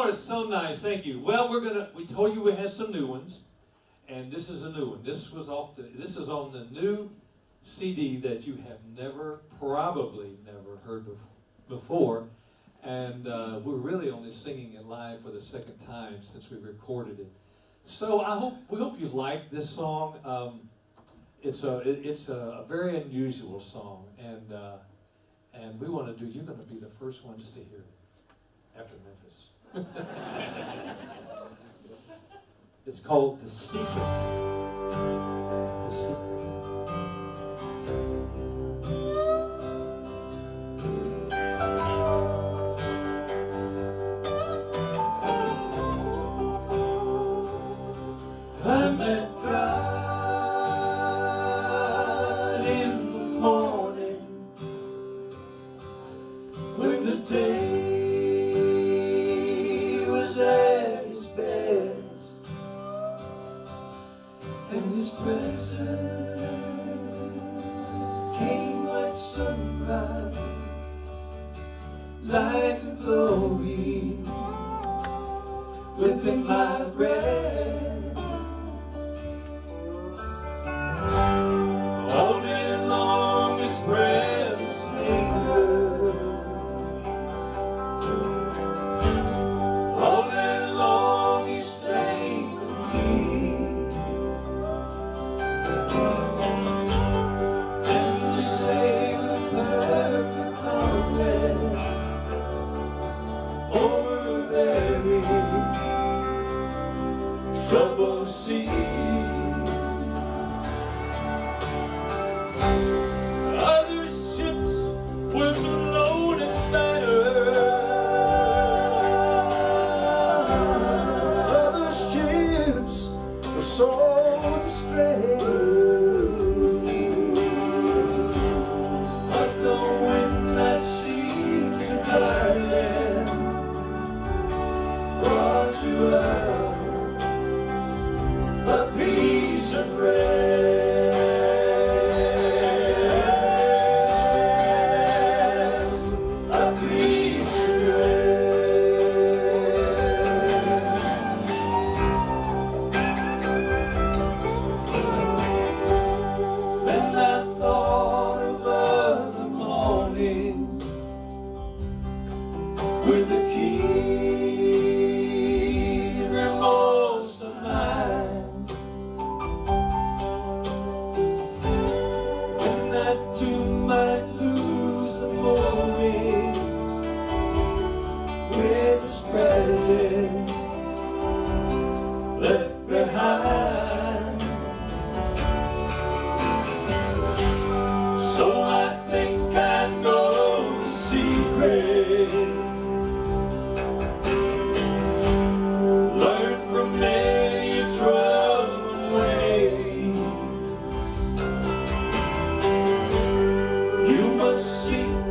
it's so nice. Thank you. Well, we told you we had some new ones, and this is a new one. This is on the new CD that you have probably never heard before. And we're really only singing it live for the second time since we recorded it. So we hope you like this song. It's a very unusual song, and we want to do. You're going to be the first ones to hear it after Memphis. It's called The Secret. The Secret. I met God in the morning when the day was at its best, and His presence came like sunrise, like a glory within my breast. All day long His presence lingered. All day long He stayed with me. And He saved the perfect moment over a very troubled sea. With the key remorse of mine, and that too might lose the moment with His presence left behind. So I think I know the secret.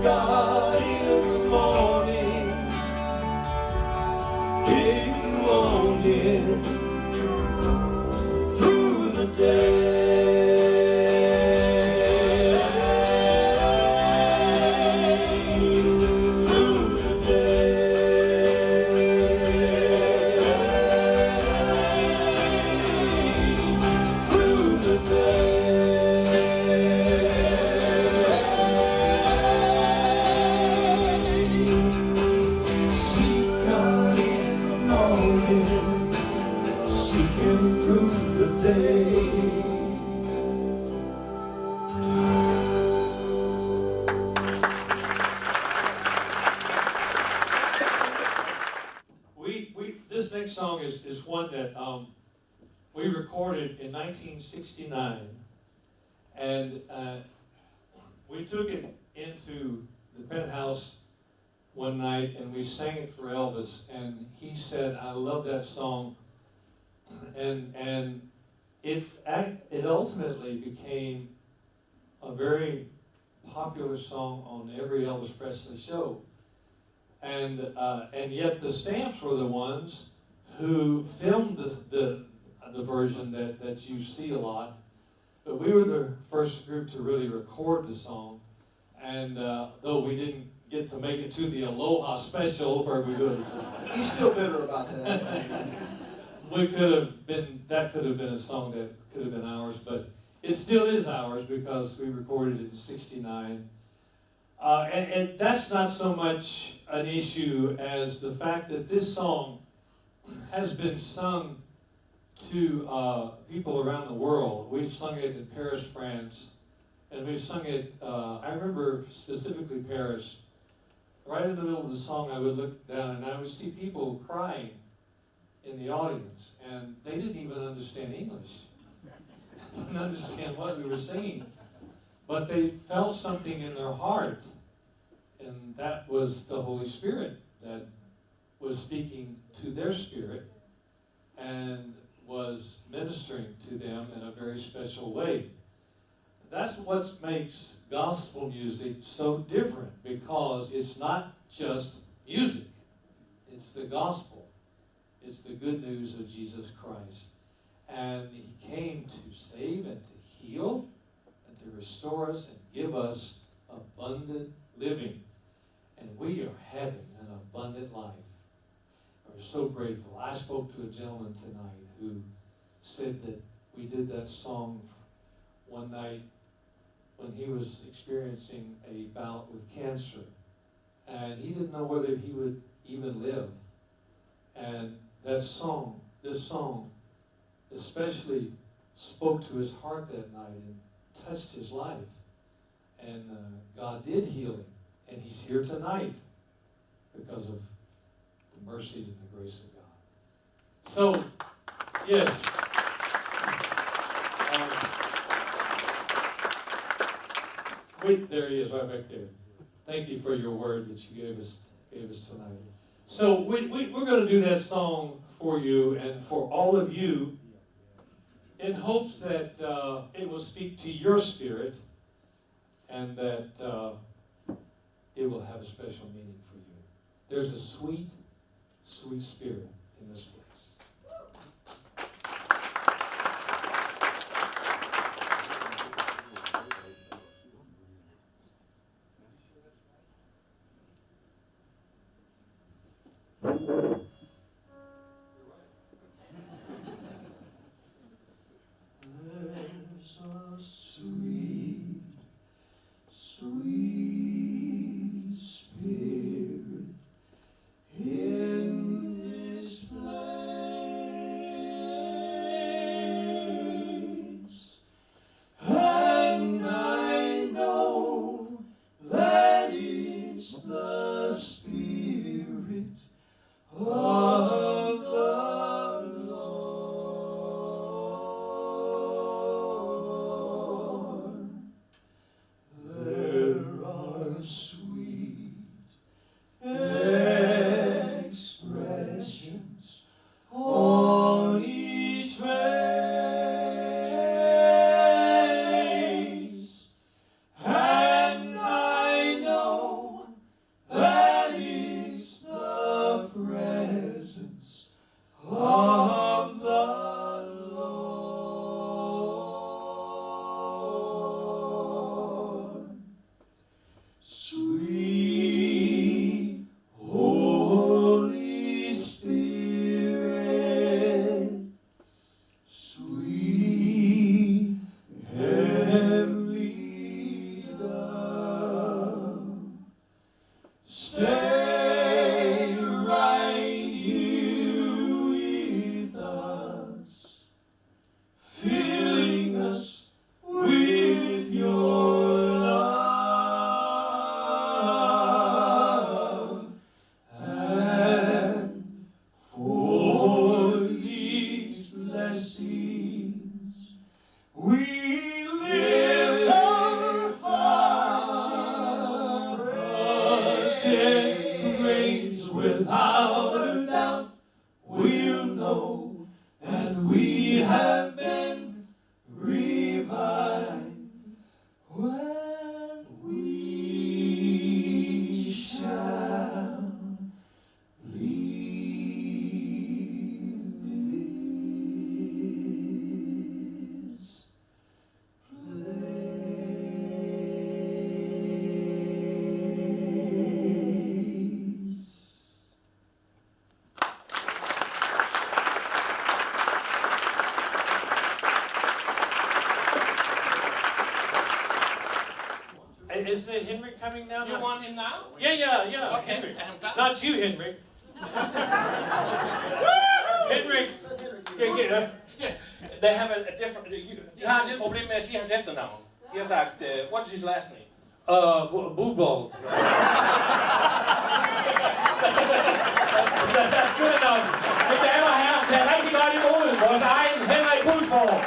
God in the morning, if you want Him through the day, through the day, through the day. Through the day. This next song is one that we recorded in 1969, and we took it into the penthouse one night and we sang it for Elvis, and he said, "I love that song." And it ultimately became a very popular song on every Elvis Presley show, and yet the Stamps were the ones who filmed the version that you see a lot, but we were the first group to really record the song, and though we didn't get to make it to the Aloha special where we do it. He's still bitter about that. That could have been a song that could have been ours, but it still is ours because we recorded it in '69. And that's not so much an issue as the fact that this song has been sung to people around the world. We've sung it in Paris, France, and we've sung it, I remember specifically Paris. Right in the middle of the song, I would look down and I would see people crying in the audience, and they didn't even understand English. Didn't understand what we were singing, but they felt something in their heart, and that was the Holy Spirit that was speaking to their spirit and was ministering to them in a very special way. That's what makes gospel music so different, because it's not just music. It's the gospel. It's the good news of Jesus Christ. And he came to save and to heal and to restore us and give us abundant living. And we are having an abundant life. We're so grateful. I spoke to a gentleman tonight who said that we did that song one night when he was experiencing a bout with cancer. And he didn't know whether he would even live. And this song, especially spoke to his heart that night and touched his life. And God did heal him. And he's here tonight because of the mercies and the grace of God. So, yes. Wait, there he is, right back there. Thank you for your word that you gave us tonight. So we're going to do that song for you and for all of you in hopes that it will speak to your spirit and that it will have a special meaning for you. There's a sweet, sweet spirit in this place. There's a sweet, sweet spirit in this place, and I know that it's the Spirit of the Lord. There are sweet expressions on each face, and I know that it's the presence isn't it Henrik coming now? You want him now? Yeah. Okay, Henrik. I'm glad. Not you, Henrik. Henrik. They have a different... De har et lille problem med at sige hans efternavn. De har sagt, what's his last name? Booball. That's good enough. Mine damer og herrer, tag rigtig godt imod vores egen Henrik Busborg.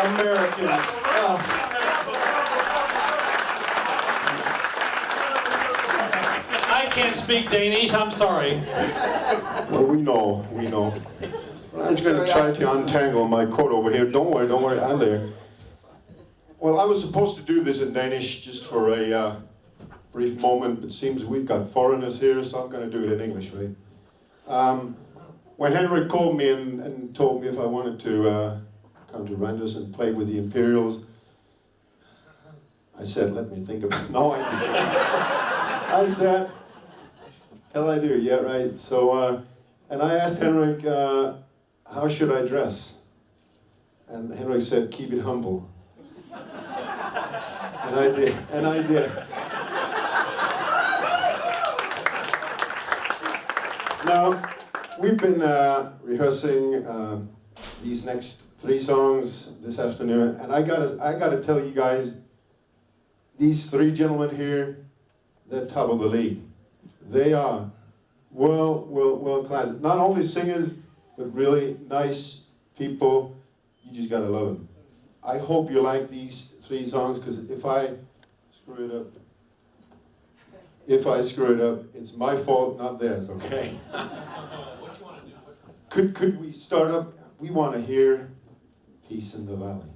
Americans. I can't speak Danish, I'm sorry. Well, we know. I'm just going to try to untangle my coat over here. Don't worry, I'm there. Well, I was supposed to do this in Danish just for a brief moment, but it seems we've got foreigners here, so I'm going to do it in English, right? When Henrik called me and told me if I wanted to come to Randers and play with the Imperials, I said, let me think about it. No, I said, hell I do, yeah, right. So, and I asked Henrik, how should I dress? And Henrik said, keep it humble. And I did. Now, we've been rehearsing these next 3 songs this afternoon, and I gotta tell you guys, these 3 gentlemen here, they're top of the league. They are world class. Not only singers, but really nice people. You just gotta love them. I hope you like these 3 songs, because if I screw it up, it's my fault, not theirs, okay? Could we start up? We want to hear Peace in the Valley.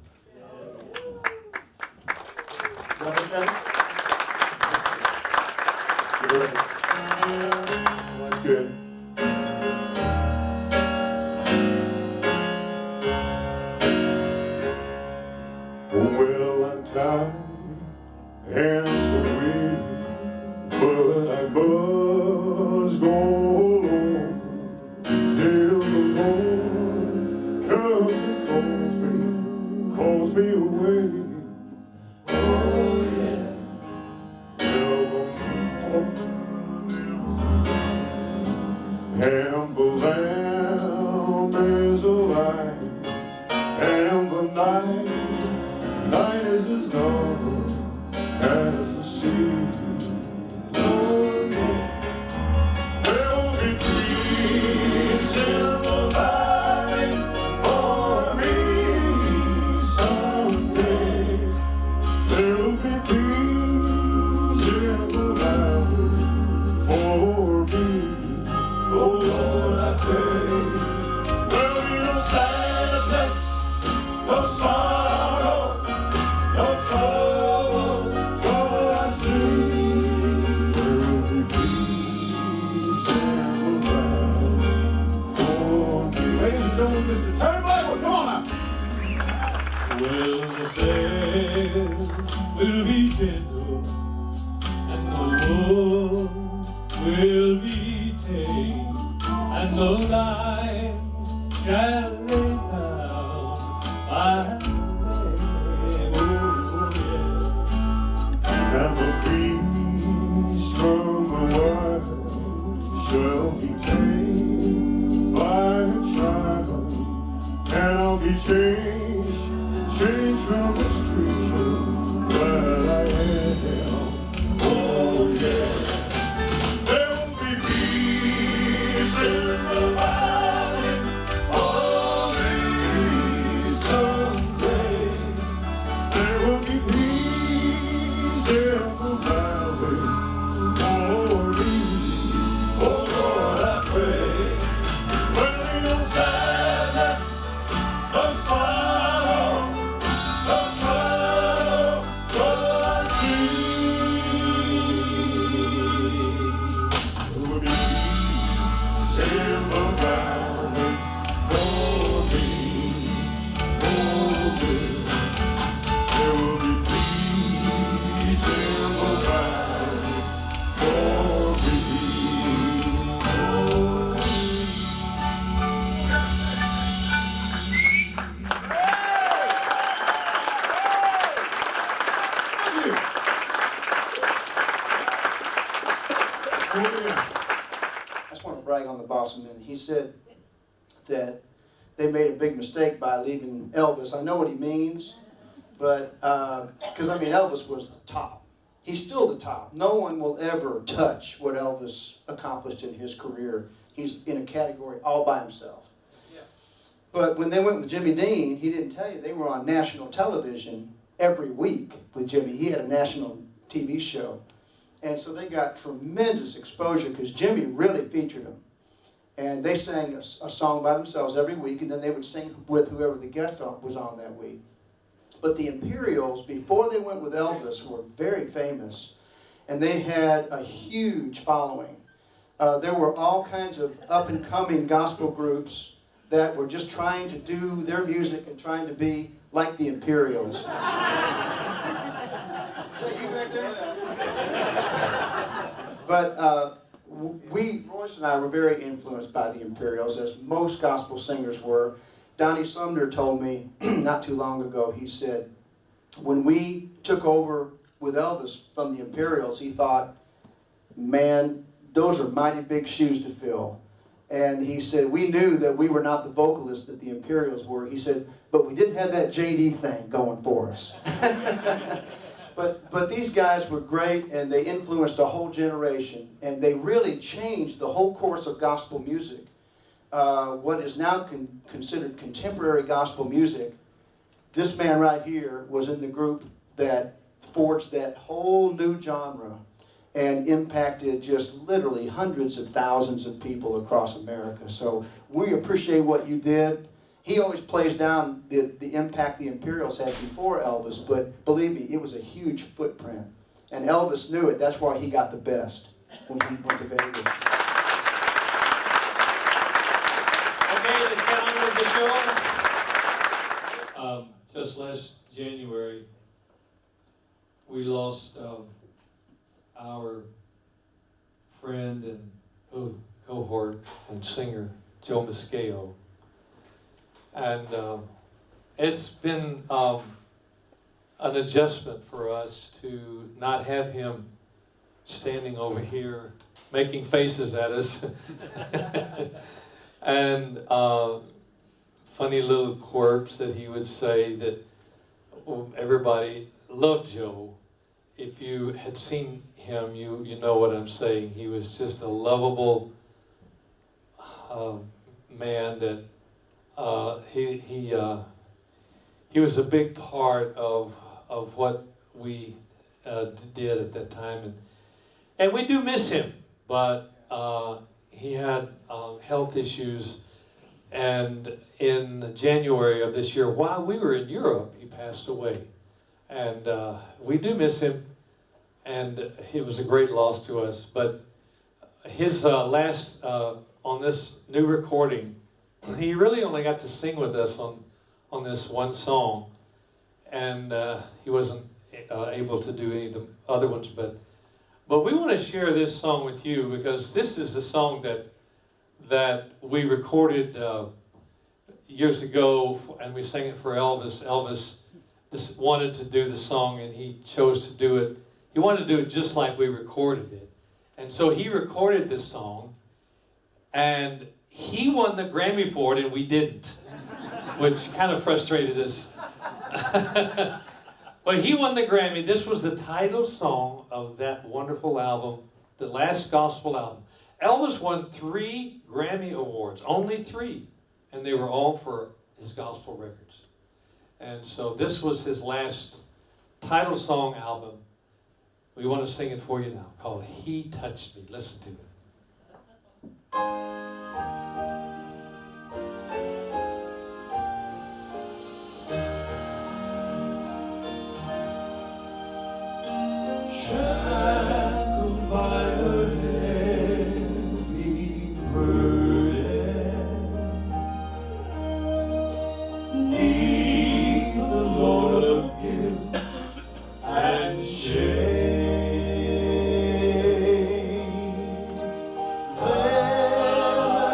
That's good. Well, I'm tired and so weary, but I must go alone till the Lord comes and calls me away. Oh yeah. And the Lamb is alive, and the night is as long as the sea. Oh yeah. There'll be peace in the valley for me someday. There'll be peace in the valley for me. Oh Lord, I pray. There'll be no sadness, no sorrow, no trouble I see. There'll be peace in the valley for me. Ladies and gentlemen, Mr. Turnbuckle, come on now. Well, the bells will be gentle, and the Lord will be tame, and the lion shall lay down by the lamb. Oh, yeah. And the peace from the wild shall be tamed by a child, and I'll be changed from this creature that I am. Oh yeah. There will be peace in the valley for me someday. There will be peace in the brag on the Boston. He said that they made a big mistake by leaving Elvis. I know what he means, but because I mean Elvis was the top. He's still the top. No one will ever touch what Elvis accomplished in his career. He's in a category all by himself. Yeah. But when they went with Jimmy Dean, he didn't tell you, they were on national television every week with Jimmy. He had a national TV show. And so they got tremendous exposure because Jimmy really featured them. And they sang a song by themselves every week, and then they would sing with whoever the guest was on that week. But the Imperials, before they went with Elvis, were very famous. And they had a huge following. There were all kinds of up-and-coming gospel groups that were just trying to do their music and trying to be like the Imperials. Is that you back there? But Royce and I were very influenced by the Imperials, as most gospel singers were. Donnie Sumner told me not too long ago, he said, when we took over with Elvis from the Imperials, he thought, man, those are mighty big shoes to fill. And he said, we knew that we were not the vocalists that the Imperials were. He said, but we didn't have that JD thing going for us. But these guys were great, and they influenced a whole generation, and they really changed the whole course of gospel music. What is now considered contemporary gospel music, this man right here was in the group that forged that whole new genre and impacted just literally hundreds of thousands of people across America. So we appreciate what you did. He always plays down the impact the Imperials had before Elvis, but believe me, it was a huge footprint. And Elvis knew it. That's why he got the best when he went to Vegas. Okay, let's get on with the show. Just last January, we lost our friend and cohort and singer, Joe Mascao. And it's been an adjustment for us to not have him standing over here making faces at us. And funny little quirks that he would say that everybody loved Joe. If you had seen him, you know what I'm saying. He was just a lovable man that he was a big part of what we did at that time, and we do miss him. But he had health issues, and in January of this year, while we were in Europe, he passed away, and we do miss him, and it was a great loss to us. But his last on this new recording, he really only got to sing with us on this one song, and he wasn't able to do any of the other ones. But we want to share this song with you because this is a song that we recorded years ago, and we sang it for Elvis. Elvis just wanted to do the song, and he chose to do it. He wanted to do it just like we recorded it, and so he recorded this song, and he won the Grammy for it, and we didn't, which kind of frustrated us. But he won the Grammy. This was the title song of that wonderful album, the last gospel album. Elvis won 3 Grammy Awards, only 3, and they were all for his gospel records. And so this was his last title song album. We want to sing it for you now, called He Touched Me. Listen to it. Shackled by a heavy burden, 'neath the load of guilt and shame, there the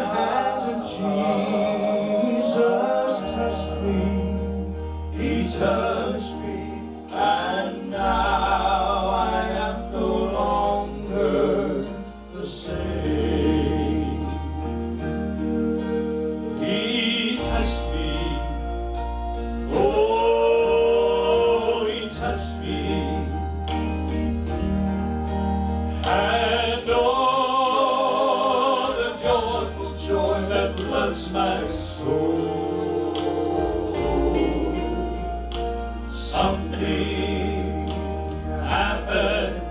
me, and oh, the joyful joy that floods my soul. Something happened,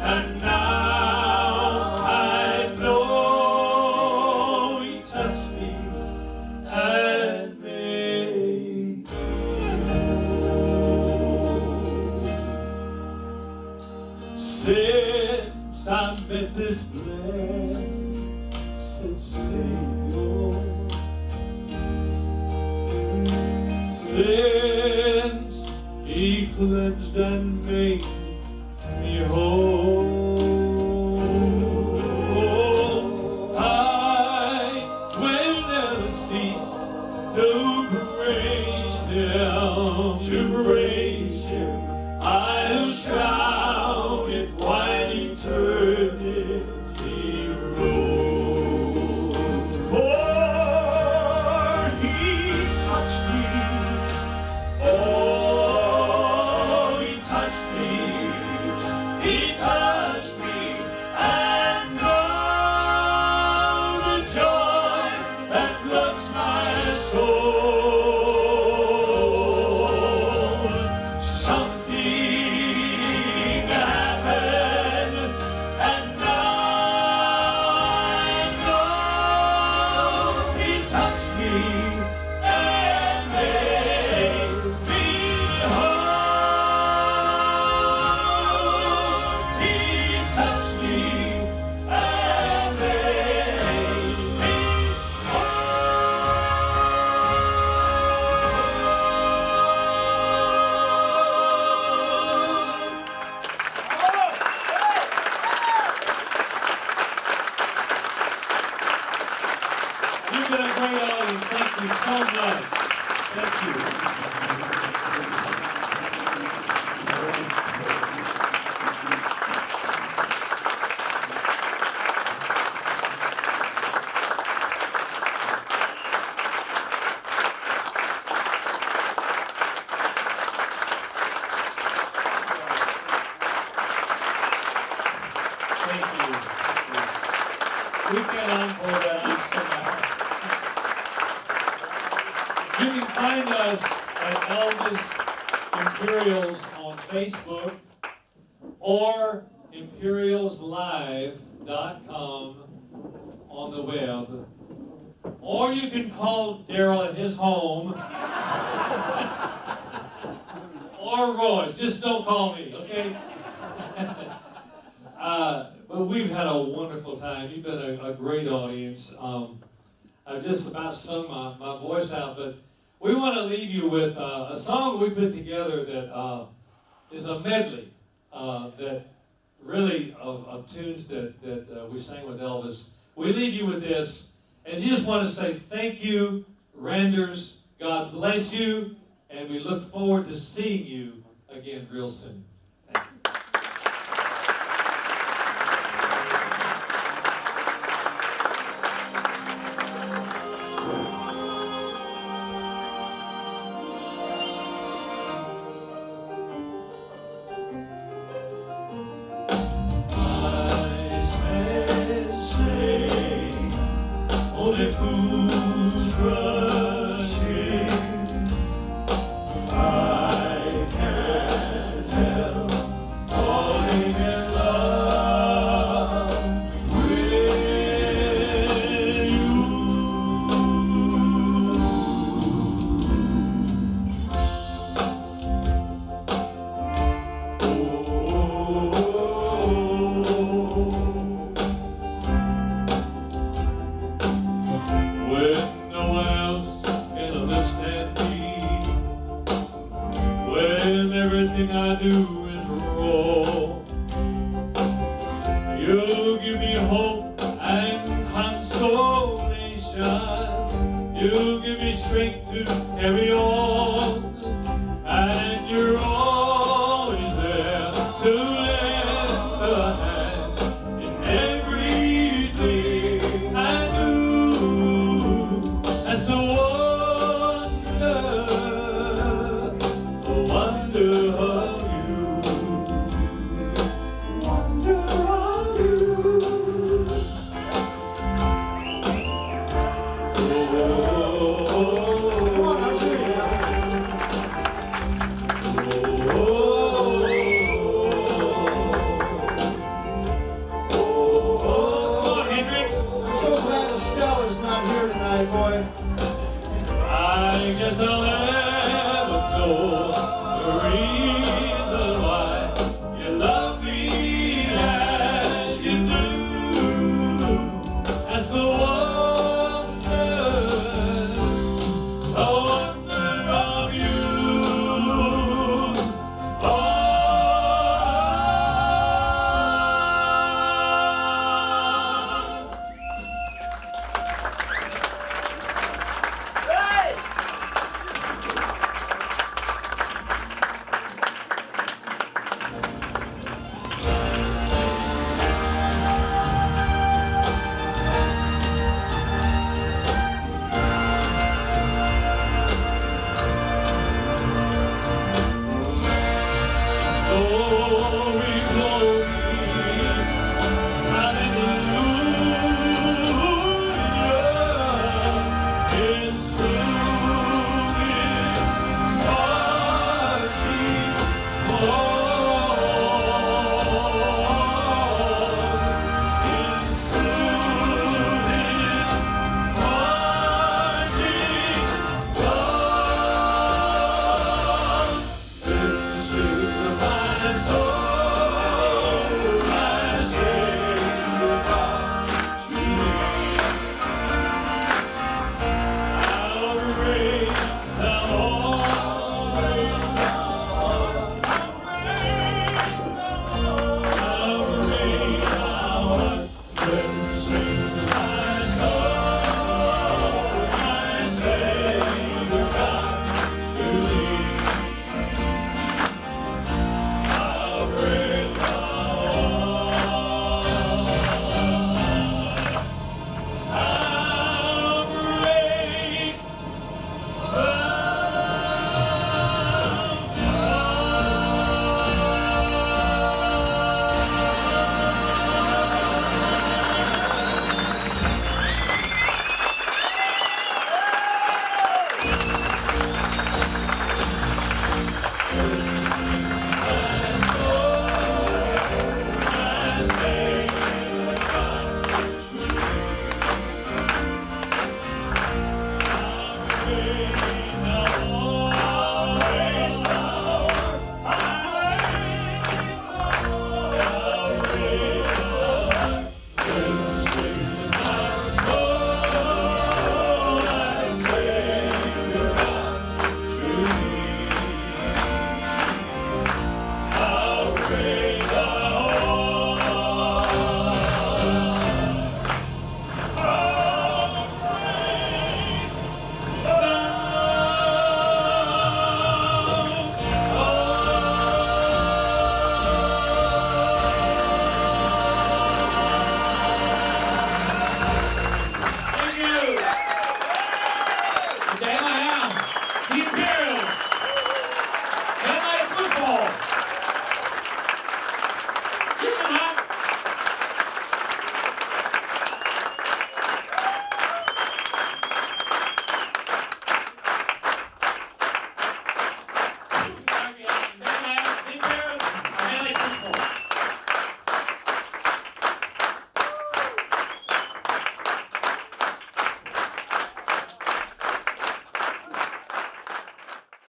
and now I know He touched me and made me whole. Since I've met this blessed Savior, since He cleansed and made me whole, I will never cease to praise Him, to praise Him. I'll shout it while eternity rolls. For He touched me, oh, He touched me, He touched me, and oh, the joy that floods my soul. Something happened, and now I know He touched me and made me whole. He touched me and made me You've been a great audience. Thank you so much. Thank you. Thank you. We can encore that. You can find us at Elvis Imperials on Facebook or imperialslive.com on the web. Or you can call Daryl at his home. Or Royce. Just don't call me, okay? But we've had a wonderful time. You've been a great audience. I've just about sung my voice out, but we want to leave you with a song we put together that is a medley that really of tunes that we sang with Elvis. We leave you with this, and you just want to say thank you, Randers. God bless you, and we look forward to seeing you again real soon. Thank you. only fools rush in. I can't help falling in love with you. When no one else can understand me, when everything I do is wrong, you give me hope and consolation. You give me strength to carry on, and you're always there to lend a hand in everything I do. That's the wonder of whoa, whoa,